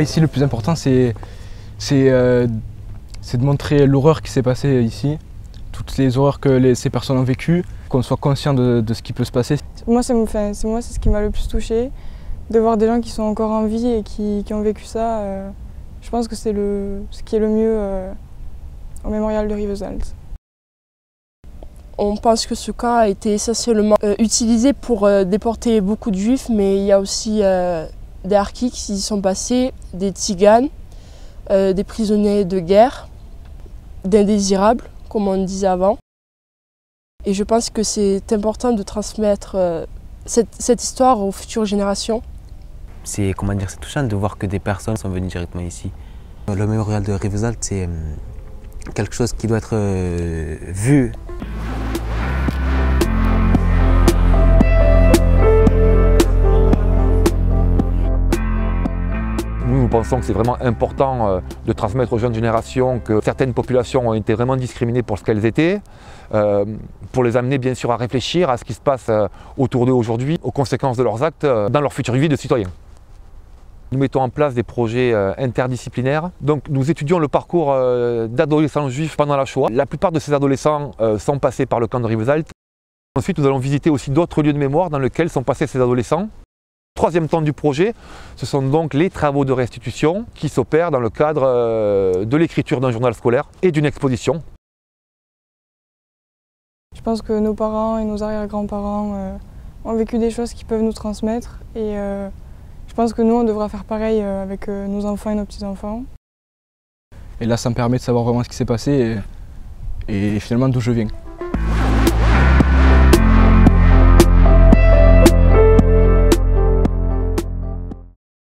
moi ici le plus important c'est de montrer l'horreur qui s'est passée ici, toutes les horreurs que ces personnes ont vécues, qu'on soit conscient de ce qui peut se passer. Moi c'est ce qui m'a le plus touchée, de voir des gens qui sont encore en vie et qui ont vécu ça. Je pense que c'est ce qui est le mieux au mémorial de Rivesaltes. On pense que ce camp a été essentiellement utilisé pour déporter beaucoup de juifs, mais il y a aussi des harkis qui y sont passés, des tziganes, des prisonniers de guerre, d'indésirables, comme on disait avant. Et je pense que c'est important de transmettre cette histoire aux futures générations. C'est touchant de voir que des personnes sont venues directement ici. Le mémorial de Rivesaltes, c'est quelque chose qui doit être vu. Nous pensons que c'est vraiment important de transmettre aux jeunes générations que certaines populations ont été vraiment discriminées pour ce qu'elles étaient, pour les amener bien sûr à réfléchir à ce qui se passe autour d'eux aujourd'hui, aux conséquences de leurs actes dans leur future vie de citoyens. Nous mettons en place des projets interdisciplinaires. Donc nous étudions le parcours d'adolescents juifs pendant la Shoah. La plupart de ces adolescents sont passés par le camp de Rivesaltes. Ensuite, nous allons visiter aussi d'autres lieux de mémoire dans lesquels sont passés ces adolescents. Troisième temps du projet, ce sont donc les travaux de restitution qui s'opèrent dans le cadre de l'écriture d'un journal scolaire et d'une exposition. Je pense que nos parents et nos arrière-grands-parents ont vécu des choses qui peuvent nous transmettre et je pense que nous on devra faire pareil avec nos enfants et nos petits-enfants. Et là ça me permet de savoir vraiment ce qui s'est passé et finalement d'où je viens.